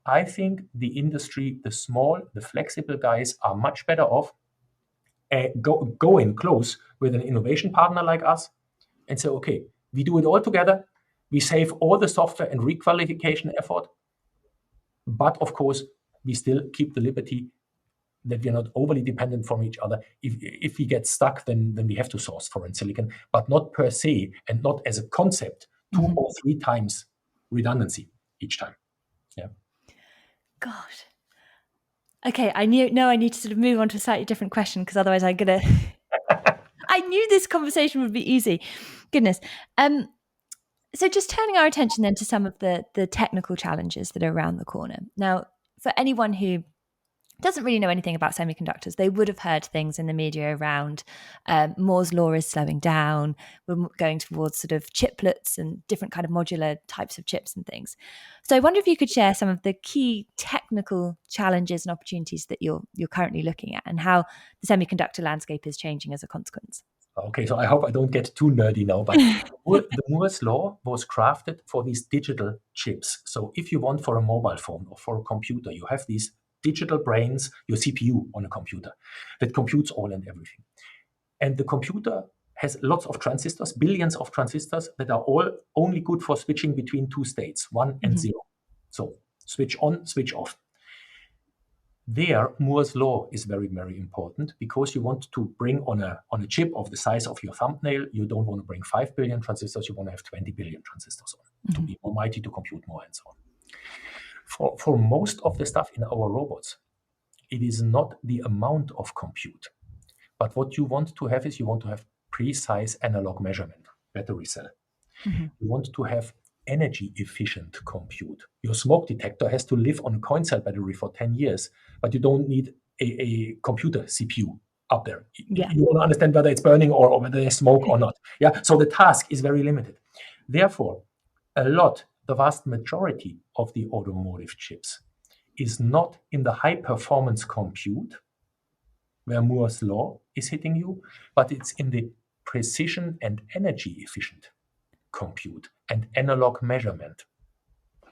S2: I think the industry, the small, the flexible guys are much better off going close with an innovation partner like us and say, okay, we do it all together. We save all the software and requalification effort. But of course, we still keep the liberty that we are not overly dependent from each other. If we get stuck, then we have to source foreign silicon, but not per se and not as a concept, 2 or 3 times redundancy each time. Yeah.
S1: God. Okay, I need to sort of move on to a slightly different question because otherwise I'm gonna. I knew this conversation would be easy. Goodness. So just turning our attention then to some of the technical challenges that are around the corner. Now, for anyone who doesn't really know anything about semiconductors, they would have heard things in the media around Moore's law is slowing down. We're going towards sort of chiplets and different kind of modular types of chips and things. So I wonder if you could share some of the key technical challenges and opportunities that you're currently looking at and how the semiconductor landscape is changing as a consequence.
S2: Okay, so I hope I don't get too nerdy now, but the Moore's law was crafted for these digital chips. So if you want for a mobile phone or for a computer, you have these digital brains, your CPU on a computer that computes all and everything. And the computer has lots of transistors, billions of transistors that are all only good for switching between 2 states, 1 and 0. So switch on, switch off. There, Moore's law is very, very important because you want to bring on a chip of the size of your thumbnail, you don't want to bring 5 billion transistors, you want to have 20 billion transistors on to be more mighty, to compute more and so on. For most of the stuff in our robots, it is not the amount of compute, but what you want to have is you want to have precise analog measurement, battery cell.
S1: Mm-hmm.
S2: You want to have energy efficient compute. Your smoke detector has to live on a coin cell battery for 10 years, but you don't need a computer CPU up there.
S1: Yeah.
S2: You want to understand whether it's burning or whether there's smoke or not. Yeah. So the task is very limited. Therefore, the vast majority of the automotive chips is not in the high performance compute where Moore's law is hitting you, but it's in the precision and energy efficient compute and analog measurement,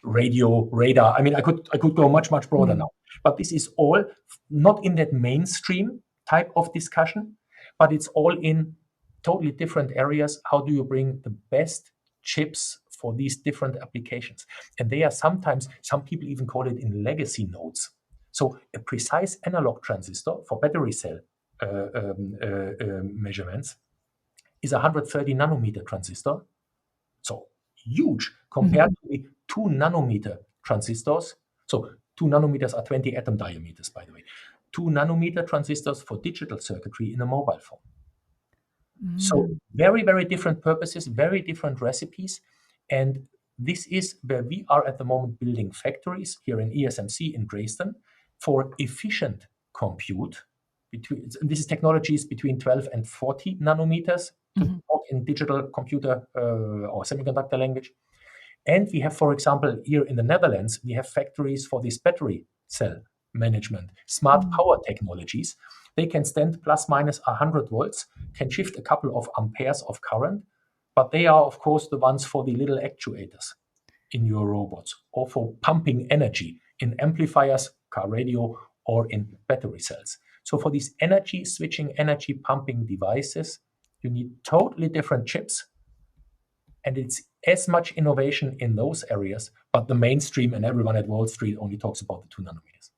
S2: radio, radar. I mean, I could go much broader now, but this is all not in that mainstream type of discussion, but it's all in totally different areas. How do you bring the best chips for these different applications? And they are sometimes, some people even call it in legacy nodes. So a precise analog transistor for battery cell measurements is a 130 nanometer transistor. So huge compared to the 2 nanometer transistors. So 2 nanometers are 20 atom diameters, by the way. 2 nanometer transistors for digital circuitry in a mobile phone. So very different purposes, very different recipes. And this is where we are at the moment building factories here in ESMC in Dresden for efficient compute. This is technologies between 12 and 40 nanometers to talk in digital computer or semiconductor language. And we have, for example, here in the Netherlands, we have factories for this battery cell management, smart power technologies. They can stand plus minus 100 volts, can shift a couple of amperes of current, but they are, of course, the ones for the little actuators in your robots or for pumping energy in amplifiers, car radio, or in battery cells. So for these energy switching, energy pumping devices, you need totally different chips. And it's as much innovation in those areas, but the mainstream and everyone at Wall Street only talks about the 2 nanometers.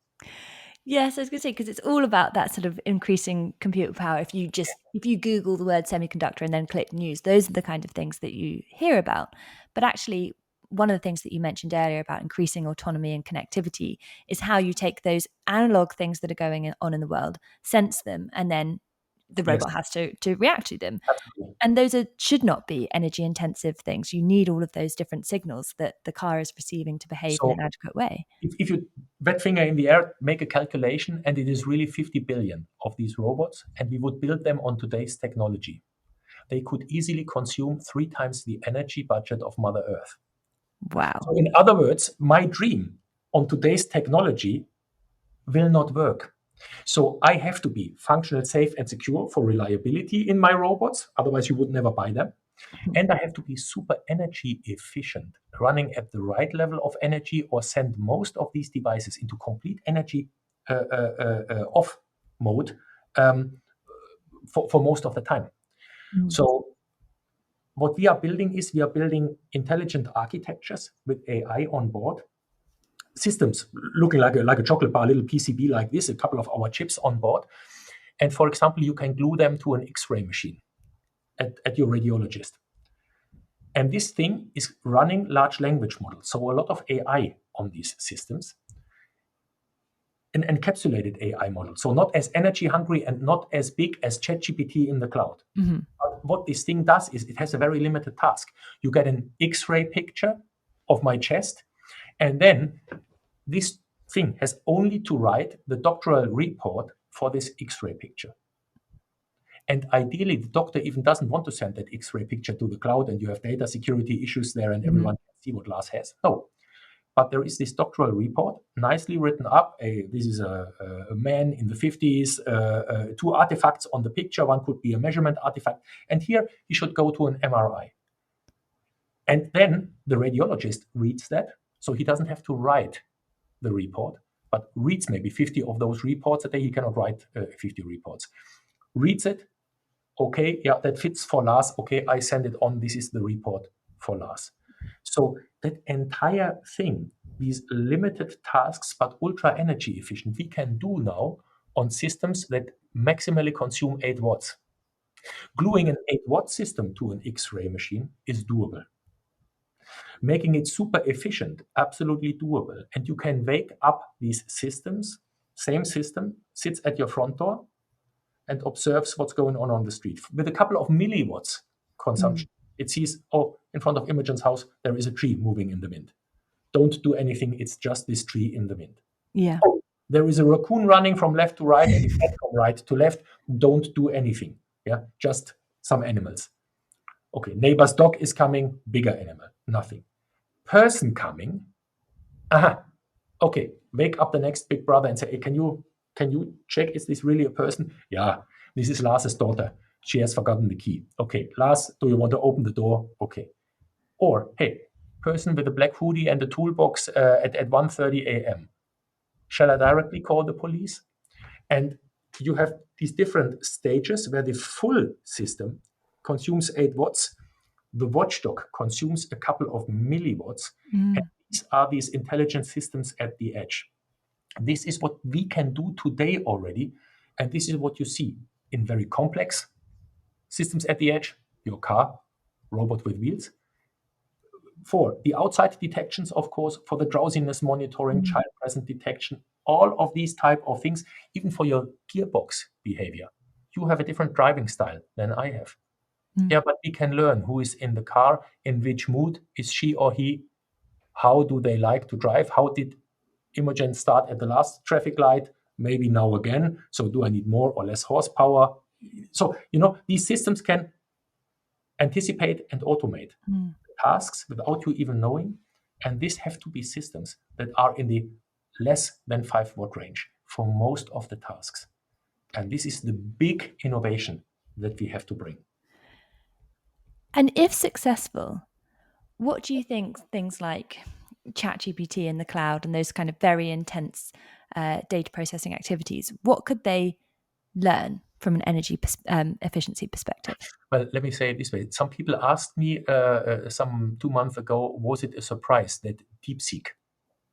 S1: Yes, I was going to say, because it's all about that sort of increasing compute power. If you Google the word semiconductor and then click news, those are the kind of things that you hear about. But actually, one of the things that you mentioned earlier about increasing autonomy and connectivity is how you take those analog things that are going on in the world, sense them, and then the robot has to react to them.
S2: Absolutely.
S1: And those should not be energy intensive things. You need all of those different signals that the car is receiving to behave in an adequate way.
S2: If you wet finger in the air, make a calculation, and it is really 50 billion of these robots, and we would build them on today's technology, they could easily consume 3 times the energy budget of Mother Earth.
S1: Wow.
S2: So in other words, my dream on today's technology will not work. So I have to be functional, safe, and secure for reliability in my robots. Otherwise, you would never buy them. And I have to be super energy efficient, running at the right level of energy or send most of these devices into complete energy off mode for most of the time. So what we are building is we are building intelligent architectures with AI on board, systems looking like a chocolate bar, a little PCB like this, a couple of our chips on board. And for example, you can glue them to an X-ray machine at your radiologist. And this thing is running large language models. So a lot of AI on these systems, an encapsulated AI model. So not as energy hungry and not as big as ChatGPT in the cloud. But what this thing does is it has a very limited task. You get an X-ray picture of my chest, and then this thing has only to write the doctoral report for this X-ray picture. And ideally, the doctor even doesn't want to send that X-ray picture to the cloud and you have data security issues there and everyone can see what Lars has. No. But there is this doctoral report, nicely written up. This is a man in the 50s, 2 artifacts on the picture. One could be a measurement artifact. And here he should go to an MRI. And then the radiologist reads that. So he doesn't have to write the report, but reads maybe 50 of those reports a day. He cannot write 50 reports. Reads it. Okay, yeah, that fits for Lars. Okay, I send it on. This is the report for Lars. So that entire thing, these limited tasks, but ultra energy efficient, we can do now on systems that maximally consume 8 watts. Gluing an 8-watt system to an X-ray machine is doable. making it super efficient, absolutely doable. And you can wake up these systems, same system, sits at your front door and observes what's going on the street. With a couple of milliwatts consumption, it sees, oh, in front of Imogen's house, there is a tree moving in the wind. Don't do anything, it's just this tree in the wind.
S1: Yeah.
S2: Oh, there is a raccoon running from left to right and a cat from right to left. Don't do anything. Yeah, just some animals. Okay, neighbor's dog is coming, bigger animal, nothing. Person coming, aha, okay, wake up the next big brother and say, hey, can you check, is this really a person? Yeah, this is Lars's daughter. She has forgotten the key. Okay, Lars, do you want to open the door? Okay. Or, hey, person with a black hoodie and a toolbox at 1:30 a.m. Shall I directly call the police? And you have these different stages where the full system consumes 8 watts. The watchdog consumes a couple of milliwatts. And these are these intelligent systems at the edge. This is what we can do today already. And this is what you see in very complex systems at the edge, your car, robot with wheels. For the outside detections, of course, for the drowsiness monitoring, child present detection, all of these type of things, even for your gearbox behavior. You have a different driving style than I have. Yeah, but we can learn who is in the car, in which mood is she or he, how do they like to drive, how did Imogen start at the last traffic light, maybe now again, so do I need more or less horsepower? So, these systems can anticipate and automate tasks without you even knowing. And these have to be systems that are in the less than 5 watt range for most of the tasks. And this is the big innovation that we have to bring.
S1: And if successful, what do you think things like ChatGPT in the cloud and those kind of very intense data processing activities, what could they learn from an energy efficiency perspective?
S2: Well, let me say it this way. Some people asked me some 2 months ago, was it a surprise that DeepSeek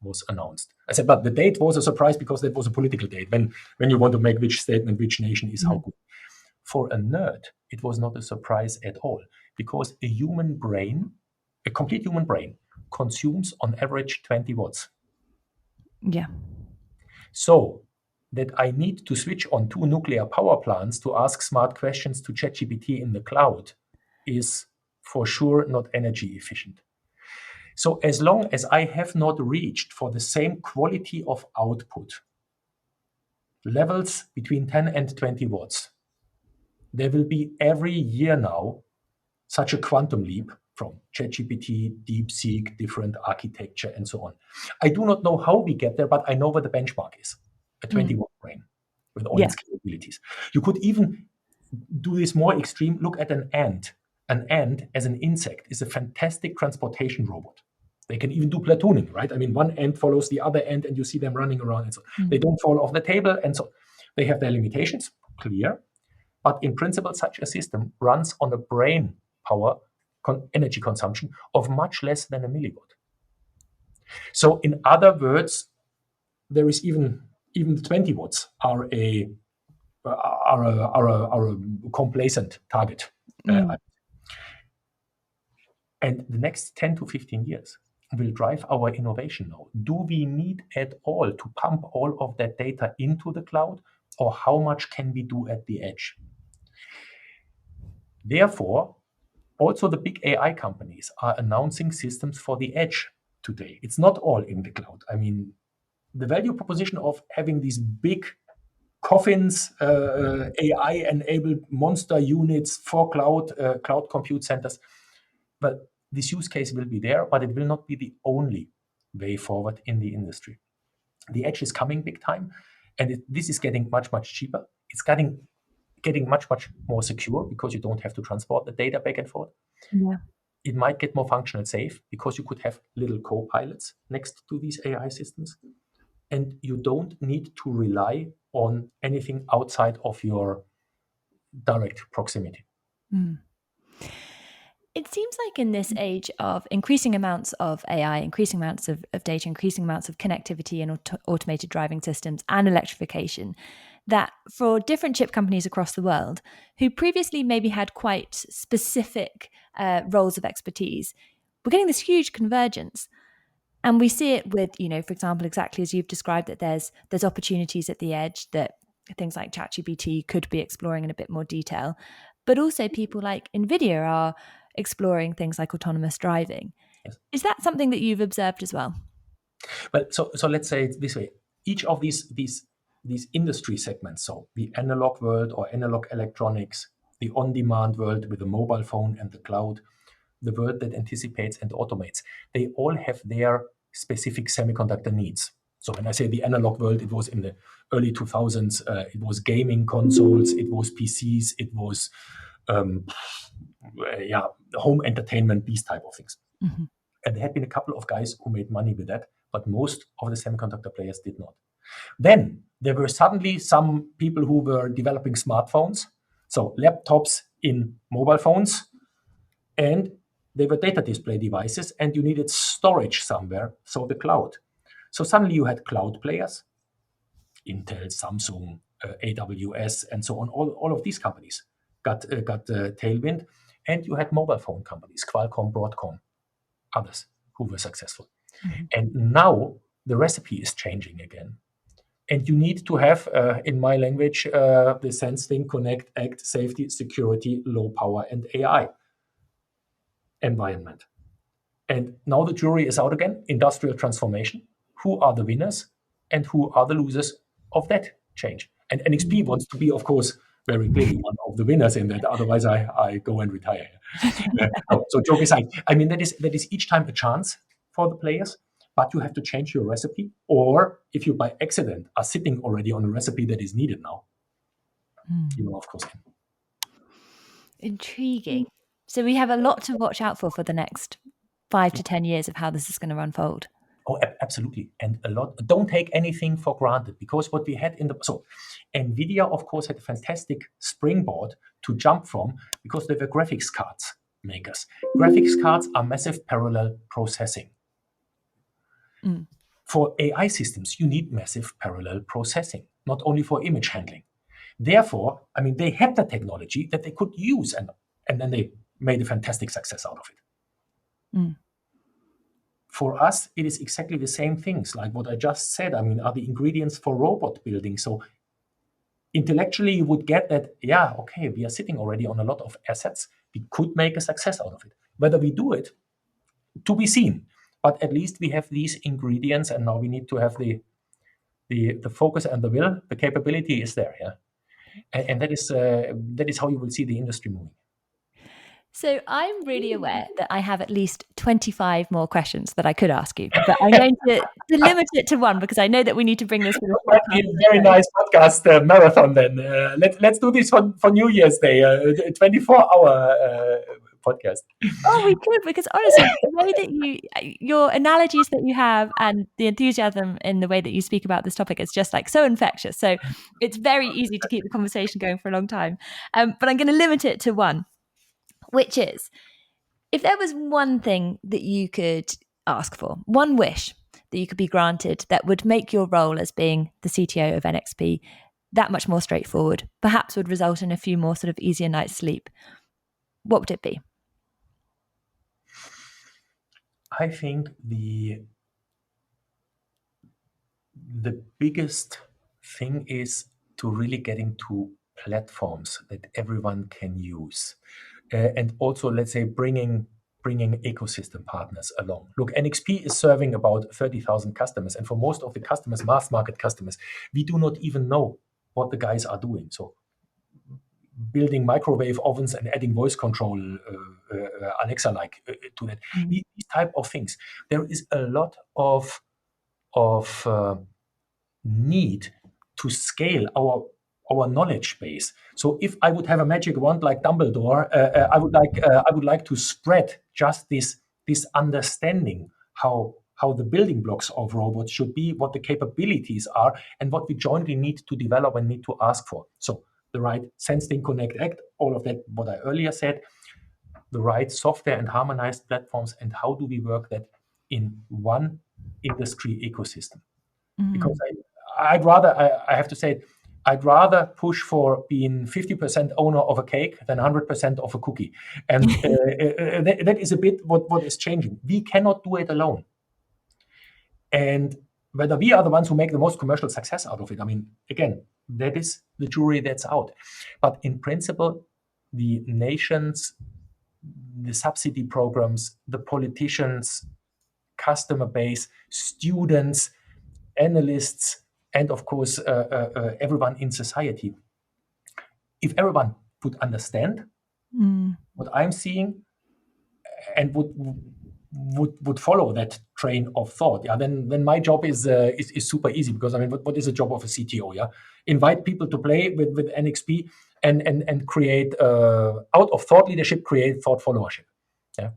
S2: was announced? I said, but the date was a surprise because that was a political date. When you want to make which statement, which nation is how good. For a nerd, it was not a surprise at all because a complete human brain, consumes on average 20 watts.
S1: Yeah.
S2: So that I need to switch on 2 nuclear power plants to ask smart questions to ChatGPT in the cloud is for sure not energy efficient. So as long as I have not reached for the same quality of output, levels between 10 and 20 watts, there will be every year now such a quantum leap from ChatGPT, DeepSeek, different architecture, and so on. I do not know how we get there, but I know what the benchmark is, a 20 watt brain with all its capabilities. You could even do this more extreme. Look at an ant. An ant as an insect is a fantastic transportation robot. They can even do platooning, right? I mean, one ant follows the other ant and you see them running around. And so they don't fall off the table. And so they have their limitations, clear. But in principle, such a system runs on a brain power energy consumption of much less than a milliwatt. So in other words, there is even the 20 watts are a complacent target. And the next 10 to 15 years will drive our innovation now. Do we need at all to pump all of that data into the cloud, or how much can we do at the edge? Therefore, also the big AI companies are announcing systems for the edge today. It's not all in the cloud. I mean, the value proposition of having these big coffins, AI-enabled monster units for cloud compute centers, but this use case will be there, but it will not be the only way forward in the industry. The edge is coming big time, and this is getting much, much cheaper. It's getting much, much more secure because you don't have to transport the data back and forth.
S1: Yeah.
S2: It might get more functional safe because you could have little co-pilots next to these AI systems. And you don't need to rely on anything outside of your direct proximity.
S1: It seems like in this age of increasing amounts of AI, increasing amounts of data, increasing amounts of connectivity and automated driving systems and electrification, that for different chip companies across the world who previously maybe had quite specific roles of expertise, we're getting this huge convergence. And we see it with, for example, exactly as you've described, that there's opportunities at the edge that things like ChatGPT could be exploring in a bit more detail. But also people like NVIDIA are exploring things like autonomous driving.
S2: Yes.
S1: Is that something that you've observed as well?
S2: Well, so let's say it this way. Each of these industry segments, so the analog world or analog electronics, the on-demand world with the mobile phone and the cloud, the world that anticipates and automates, they all have their specific semiconductor needs. So when I say the analog world, it was in the early 2000s, it was gaming consoles, it was PCs, it was home entertainment, these type of things.
S1: Mm-hmm.
S2: And there had been a couple of guys who made money with that, but most of the semiconductor players did not. Then there were suddenly some people who were developing smartphones, so laptops in mobile phones, and they were data display devices, and you needed storage somewhere, so the cloud. So suddenly you had cloud players, Intel, Samsung, AWS, and so on. All of these companies got tailwind, and you had mobile phone companies, Qualcomm, Broadcom, others who were successful.
S1: Mm-hmm.
S2: And now the recipe is changing again. And you need to have, in my language, the sense, think, connect, act, safety, security, low power, and AI environment. And now the jury is out again, industrial transformation. Who are the winners and who are the losers of that change? And NXP wants to be, of course, very clearly one of the winners in that. Otherwise, I go and retire. So joke aside, I mean, that is each time a chance for the players, but you have to change your recipe. Or if you by accident are sitting already on a recipe that is needed now, you will, of course, can.
S1: Intriguing. So we have a lot to watch out for the next 5 to 10 years of how this is going to unfold.
S2: Oh, absolutely. And a lot. Don't take anything for granted, because what we had so NVIDIA, of course, had a fantastic springboard to jump from, because they were graphics cards makers. Graphics cards are massive parallel processing.
S1: Mm.
S2: For AI systems, you need massive parallel processing, not only for image handling. Therefore, I mean, they had the technology that they could use, and then they made a fantastic success out of it.
S1: Mm.
S2: For us, it is exactly the same things, like what I just said. I mean, are the ingredients for robot building. So intellectually, you would get that, yeah, okay, we are sitting already on a lot of assets. We could make a success out of it. Whether we do it, to be seen. But at least we have these ingredients, and now we need to have the focus and the will. The capability is there, yeah. And that is how you will see the industry moving.
S1: So I'm really aware that I have at least 25 more questions that I could ask you, but I'm going to limit it to one, because I know that we need to bring this.
S2: It might be a very nice podcast marathon then. Let's do this for New Year's Day, 24-hour podcast.
S1: Oh, we could, because honestly, the way that your analogies that you have and the enthusiasm in the way that you speak about this topic is just like so infectious. So it's very easy to keep the conversation going for a long time. But I'm going to limit it to one, which is, if there was one thing that you could ask for, one wish that you could be granted that would make your role as being the CTO of NXP that much more straightforward, perhaps would result in a few more sort of easier nights sleep, what would it be?
S2: I think the biggest thing is to really get into platforms that everyone can use, and also, let's say, bringing ecosystem partners along. Look, NXP is serving about 30,000 customers, and for most of the customers, mass market customers, we do not even know what the guys are doing. So building microwave ovens and adding voice control, Alexa-like, to that. These type of things. There is a lot of need to scale our knowledge base. So if I would have a magic wand like Dumbledore, I would like to spread just this understanding how the building blocks of robots should be, what the capabilities are, and what we jointly need to develop and need to ask for. So the right sense, think, connect, act, all of that, what I earlier said, the right software and harmonized platforms, and how do we work that in one industry ecosystem? Because I have to say, I'd rather push for being 50% owner of a cake than 100% of a cookie. And that is a bit what is changing. We cannot do it alone. And whether we are the ones who make the most commercial success out of it, I mean, again, that is the jury that's out. But in principle, the nations, the subsidy programs, the politicians, customer base, students, analysts, and of course, everyone in society. If everyone would understand what I'm seeing and would follow that train of thought, then my job is super easy, because I mean, what is the job of a CTO? Yeah, invite people to play with NXP and create out of thought leadership, create thought followership. Yeah.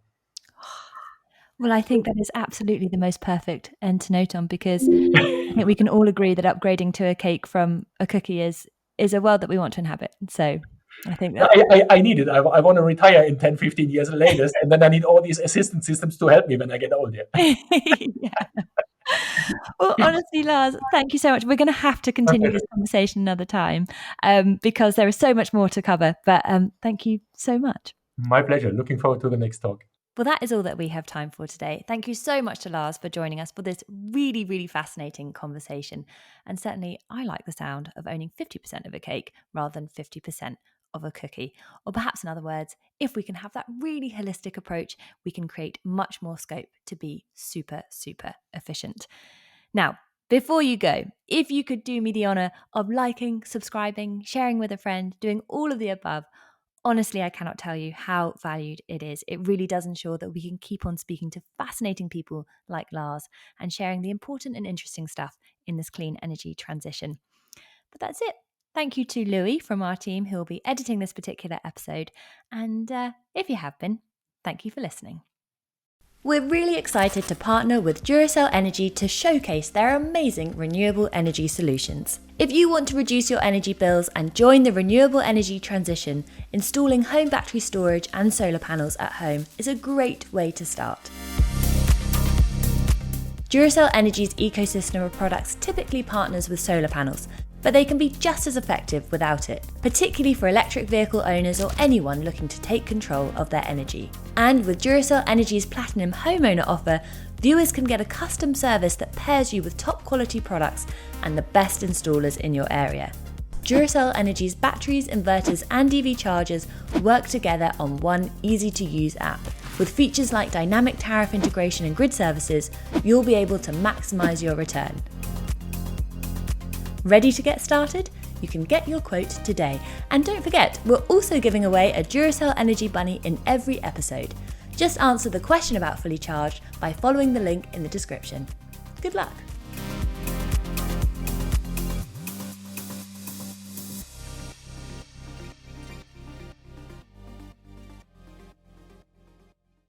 S1: Well, I think that is absolutely the most perfect end to note on, because I think we can all agree that upgrading to a cake from a cookie is a world that we want to inhabit. So I think that
S2: I need it. I want to retire in 10, 15 years latest, and then I need all these assistance systems to help me when I get older.
S1: Yeah. Well, honestly, Lars, thank you so much. We're going to have to continue this conversation another time, because there is so much more to cover. But thank you so much.
S2: My pleasure. Looking forward to the next talk.
S1: Well, that is all that we have time for today. Thank you so much to Lars for joining us for this really, really fascinating conversation. And certainly, I like the sound of owning 50% of a cake rather than 50% of a cookie. Or perhaps in other words, if we can have that really holistic approach, we can create much more scope to be super, super efficient. Now, before you go, if you could do me the honor of liking, subscribing, sharing with a friend, doing all of the above, honestly, I cannot tell you how valued it is. It really does ensure that we can keep on speaking to fascinating people like Lars and sharing the important and interesting stuff in this clean energy transition. But that's it. Thank you to Louis from our team who will be editing this particular episode. And if you have been, thank you for listening. We're really excited to partner with Duracell Energy to showcase their amazing renewable energy solutions. If you want to reduce your energy bills and join the renewable energy transition, installing home battery storage and solar panels at home is a great way to start. Duracell Energy's ecosystem of products typically partners with solar panels, but they can be just as effective without it, particularly for electric vehicle owners or anyone looking to take control of their energy. And with Duracell Energy's Platinum Homeowner offer, viewers can get a custom service that pairs you with top quality products and the best installers in your area. Duracell Energy's batteries, inverters and EV chargers work together on one easy-to-use app. With features like dynamic tariff integration and grid services, you'll be able to maximise your return. Ready to get started? You can get your quote today. And don't forget, we're also giving away a Duracell Energy Bunny in every episode. Just answer the question about Fully Charged by following the link in the description. Good luck!